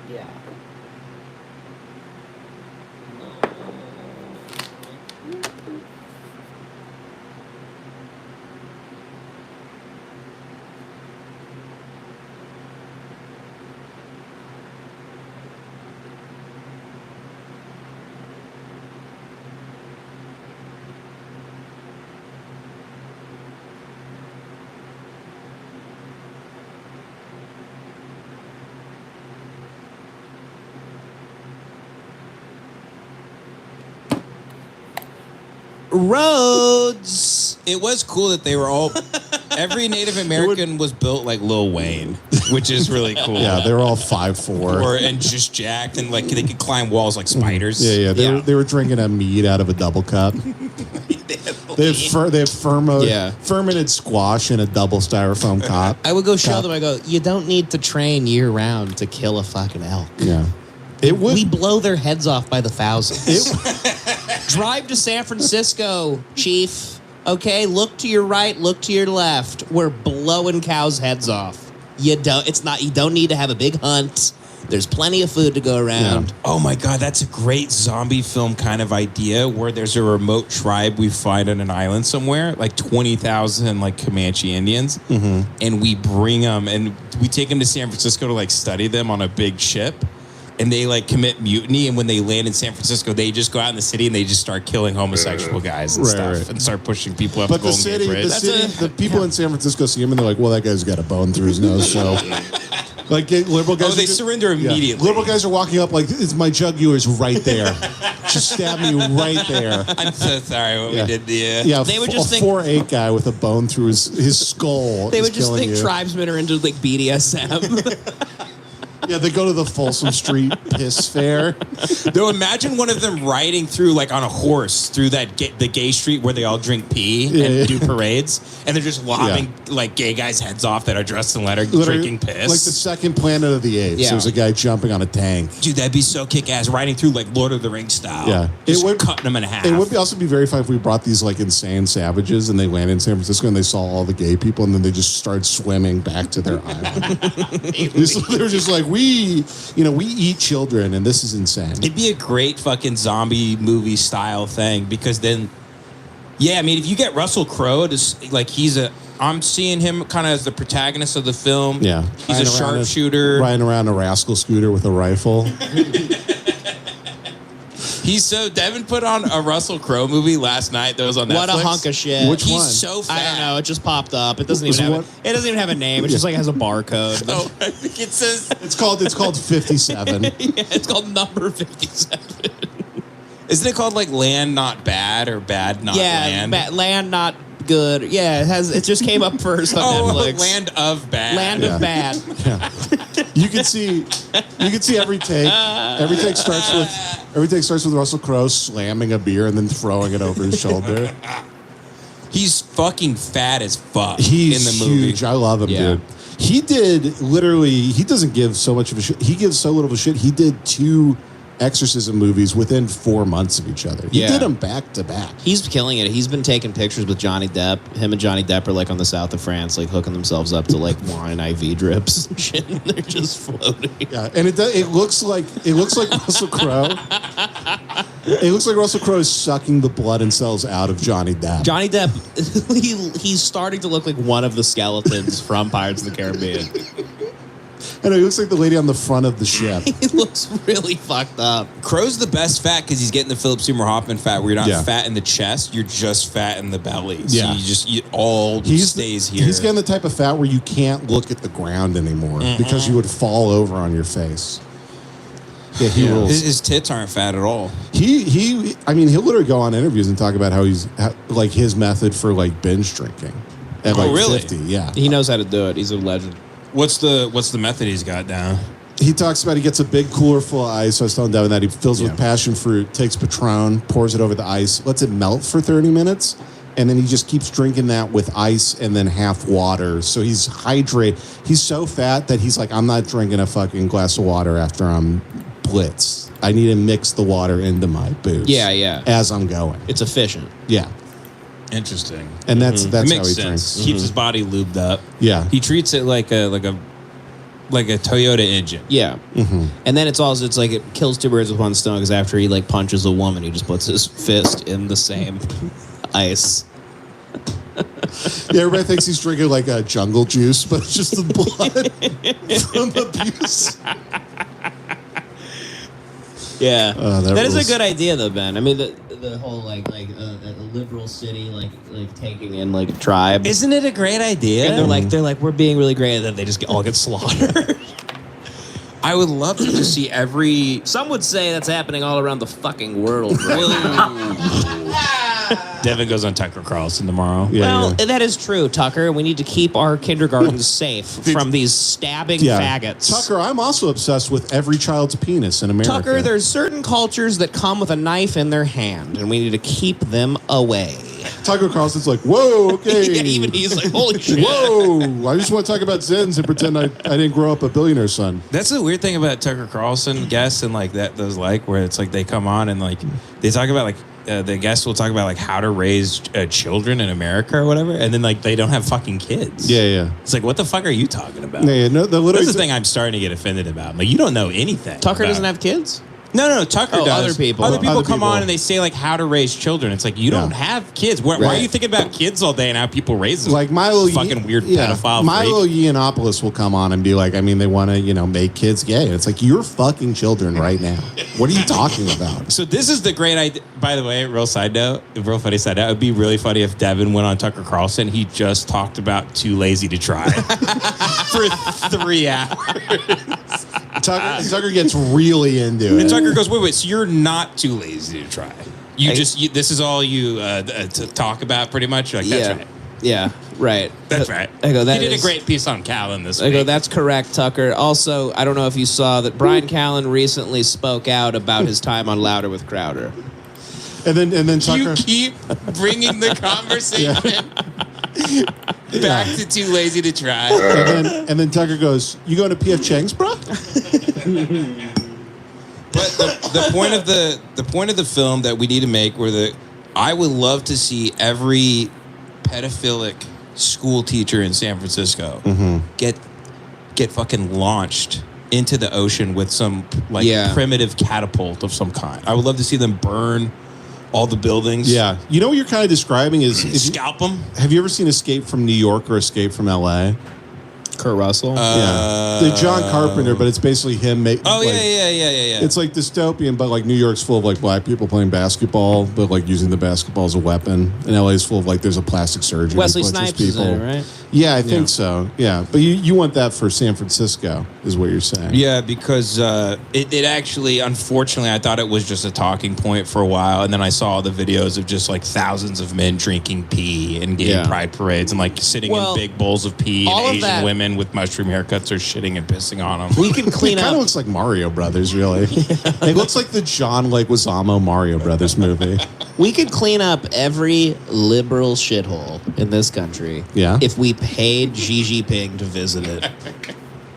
Yeah. Roads. It was cool that they were all. Every Native American was built like Lil Wayne, which is really cool. Yeah, they were all 5'4". And just jacked, and like they could climb walls like spiders. Yeah. They were drinking a mead out of a double cup. They have fermented squash in a double styrofoam cup. I would go show them. I go, you don't need to train year round to kill a fucking elk. Yeah. We blow their heads off by the thousands. Drive to San Francisco, Chief. Okay, look to your right, look to your left. We're blowing cows' heads off. You don't need to have a big hunt. There's plenty of food to go around. Yeah. Oh my God, that's a great zombie film kind of idea where there's a remote tribe we find on an island somewhere, like 20,000 like Comanche Indians, and we bring them and we take them to San Francisco to like study them on a big ship. And they like commit mutiny, and when they land in San Francisco, they just go out in the city and they just start killing homosexual guys and stuff, and start pushing people up the Golden Gate Bridge. The people in San Francisco see him and they're like, "Well, that guy's got a bone through his nose." So, like, liberal guys. Oh, they surrender immediately. Yeah. Liberal guys are walking up like, "It's my jugular's right there. Just stab me right there." I'm so sorry what we did to you. Yeah, They would just a think 4'8" guy with a bone through his skull. They would just think you. tribesmen are into like BDSM. Yeah, they go to the Folsom Street piss fair. Though imagine one of them riding through like on a horse through the gay street where they all drink pee and do parades, and they're just lopping like gay guys' heads off that are dressed in leather, drinking piss. Like the second Planet of the Apes. Yeah. There's a guy jumping on a tank. Dude, that'd be so kick-ass, riding through like Lord of the Rings style. Yeah. Just cutting them in half. It would also be very fun if we brought these like insane savages and they landed in San Francisco and they saw all the gay people and then they just started swimming back to their island. They were just like, we eat children and this is insane. It'd be a great fucking zombie movie style thing because then, I mean, if you get Russell Crowe, like I'm seeing him kind of as the protagonist of the film. Yeah. He's a sharpshooter. Riding around a rascal scooter with a rifle. Devin put on a Russell Crowe movie last night that was on Netflix. What a hunk of shit. Which one? He's so fat. I don't know. It just popped up. It doesn't even have a name. It just like has a barcode. Oh, I think it says it's called 57. It's called number 57. Isn't it called like Land Not Bad or Bad Not Land? Land Not Good. Yeah, it just came up first on Netflix. Land of Bad. Land of Bad. Yeah. You can see every take. Every take starts with Russell Crowe slamming a beer and then throwing it over his shoulder. He's fucking fat as fuck He's in the movie. huge. I love him, dude. He doesn't give so much of a shit. He gives so little of a shit. He did 2 exorcism movies within 4 months of each other. He did them back to back. He's killing it. He's been taking pictures with Johnny Depp. Him and Johnny Depp are like on the south of France, like hooking themselves up to like wine IV drips and shit. And they're just floating. Yeah, and it looks like Russell Crowe. It looks like Russell Crowe is sucking the blood and cells out of Johnny Depp. Johnny Depp, he's starting to look like one of the skeletons from Pirates of the Caribbean. I know, he looks like the lady on the front of the ship. He looks really fucked up. Crowe's the best fat because he's getting the Philip Seymour Hoffman fat where you're not fat in the chest, you're just fat in the belly. So he stays here. He's getting the type of fat where you can't look at the ground anymore because you would fall over on your face. Yeah, he rules. His tits aren't fat at all. I mean, he'll literally go on interviews and talk about how like his method for like binge drinking at really? 50. Yeah, he knows how to do it. He's a legend. What's the method he's got down? He talks about he gets a big cooler full of ice. So I was telling Devin that he fills it with passion fruit, takes Patron, pours it over the ice, lets it melt for 30 minutes, and then he just keeps drinking that with ice and then half water. So he's hydrated. He's so fat that he's like, I'm not drinking a fucking glass of water after I'm blitz. I need to mix the water into my booze. Yeah. As I'm going. It's efficient. Yeah. Interesting. And that's It how he makes sense. drinks. Keeps his body lubed up. Yeah. He treats it like a Toyota engine. Yeah. And then it's like it kills two birds with one stone because after he like punches a woman, he just puts his fist in the same ice. Yeah, everybody thinks he's drinking like a jungle juice, but it's just the blood from abuse. Yeah, that is rules. a good idea though, Ben. I mean, the whole like a liberal city like taking in like a tribe. Isn't it a great idea? And they're like we're being really great, and then they just all get slaughtered. I would love to just see every. Some would say that's happening all around the fucking world. Devin goes on Tucker Carlson tomorrow. Yeah, Well, yeah. that is true, Tucker. We need to keep our kindergartens safe from these stabbing faggots. Tucker, I'm also obsessed with every child's penis in America. Tucker, there's certain cultures that come with a knife in their hand, and we need to keep them away. Tucker Carlson's like, whoa, okay. Yeah, even he's like, holy shit. Whoa, I just want to talk about Zens and pretend I didn't grow up a billionaire son. That's the weird thing about Tucker Carlson guests and like that. Those like where it's like they come on and like they talk about like. The guests will talk about like how to raise children in America or whatever, and then like they don't have fucking kids. Yeah. It's like, what the fuck are you talking about? Yeah, no, That's the thing I'm starting to get offended about. I'm like, you don't know anything. Tucker about- doesn't have kids? No, Tucker Oh, does. other people. Other people Other come people. on and they say like how to raise children. It's like you don't have kids. Why are Right. you thinking about kids all day and how people raise them? Like Milo, fucking weird pedophile. Milo freak. Yiannopoulos will come on and be like, I mean, they want to, make kids gay. And it's like, you're fucking children right now. What are you talking about? So this is the great idea. By the way, real side note, real funny side note. It would be really funny if Devin went on Tucker Carlson. He just talked about Too Lazy to Try for 3 hours. Tucker gets really into And it. Tucker goes, wait, so you're not too lazy to try. This is all you to talk about pretty much? You're like, that's right. Yeah, right. That's right. I go, that he did is- a great piece on Callan this I week. go, that's correct, Tucker. Also, I don't know if you saw that Brian Callen recently spoke out about his time on Louder with Crowder. And then Tucker. You keep bringing the conversation back to Too Lazy to Try. And then Tucker goes, "You going to PF Chang's, bro?" But the point of the film that we need to make, I would love to see every pedophilic school teacher in San Francisco get fucking launched into the ocean with some primitive catapult of some kind. I would love to see them burn all the buildings. Yeah. You know what you're kind of describing is Scalp them. have you ever seen Escape from New York or Escape from LA? Kurt Russell? Yeah. The John Carpenter, but it's basically him making. Oh, yeah. It's like dystopian, but like New York's full of like black people playing basketball, but like using the basketball as a weapon. And LA's full of like there's a plastic surgeon. Wesley who butchers Snipes is in it, right? Yeah, I think so. Yeah. But you want that for San Francisco, is what you're saying. Yeah, because it actually, unfortunately, I thought it was just a talking point for a while, and then I saw the videos of just like thousands of men drinking pee and gay pride parades and like sitting in big bowls of pee, all of and Asian that- women with mushroom haircuts are shitting and pissing on them. We can clean It kind up. of looks like Mario Brothers, really. It looks like the John Leguizamo Mario Brothers movie. We could clean up every liberal shithole in this country. Yeah. If we paid Xi Jinping to visit it.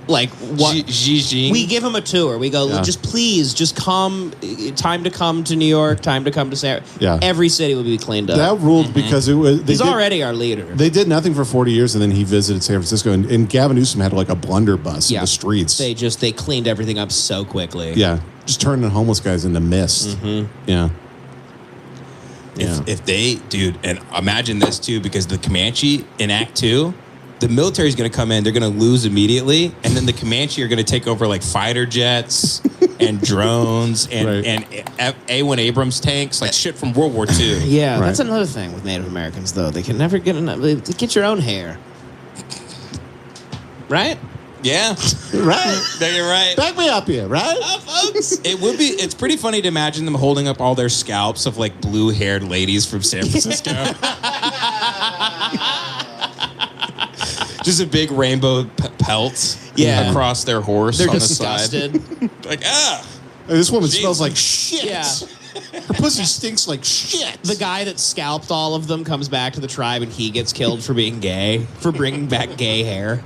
Like what? Gigi. We give him a tour. We go, Yeah. just come. Time to come to New York. Time to come to San. Yeah. Every city will be cleaned up. That ruled because it was. He's already our leader. They did nothing for 40 years, and then he visited San Francisco, and Gavin Newsom had like a blunderbuss in the streets. They cleaned everything up so quickly. Yeah, just turning homeless guys into mist. Yeah. If they, dude, and imagine this too, because the Comanche in Act 2, the military's going to come in, they're going to lose immediately, and then the Comanche are going to take over like fighter jets and drones and A1 Abrams tanks, like shit from World War II. Yeah, Right. that's another thing with Native Americans, though. They can never get enough. Get your own hair. Right? Yeah, Right. no, you're right. Back me up here, right? Folks, it's pretty funny to imagine them holding up all their scalps of like blue-haired ladies from San Francisco. Just a big rainbow pelt across their horse They're on disgusted. the side. Like, This woman Jesus. smells like shit. Yeah. Her pussy stinks like shit. The guy that scalped all of them comes back to the tribe and he gets killed for being gay, for bringing back gay hair.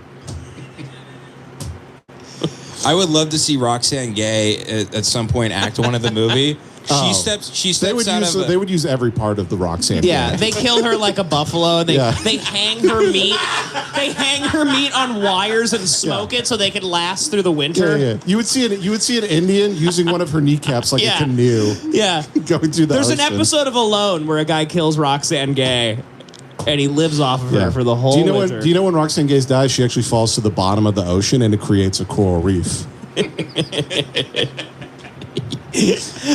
I would love to see Roxanne Gay at some point act one of the movie. Oh. She steps They would out use of. they would use every part of the Roxanne. Yeah, Gay. they kill her like a buffalo. And they Yeah. they hang her meat. They hang her meat on wires and smoke it so they can last through the winter. Yeah. You would see an Indian using one of her kneecaps like Yeah. a canoe Yeah. going through the There's an ocean. episode of Alone where a guy kills Roxanne Gay, and he lives off of her for the whole winter. Do you know when Roxanne Gay dies? She actually falls to the bottom of the ocean and it creates a coral reef.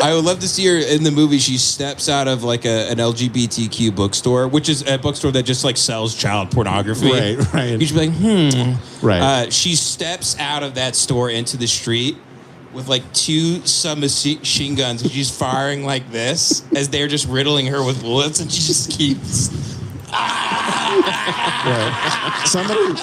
I would love to see her in the movie. She steps out of like an LGBTQ bookstore, which is a bookstore that just like sells child pornography. Right. You should be like, Right. She steps out of that store into the street with like 2 submachine guns, and she's firing like this as they're just riddling her with bullets, and she just keeps. Right. Somebody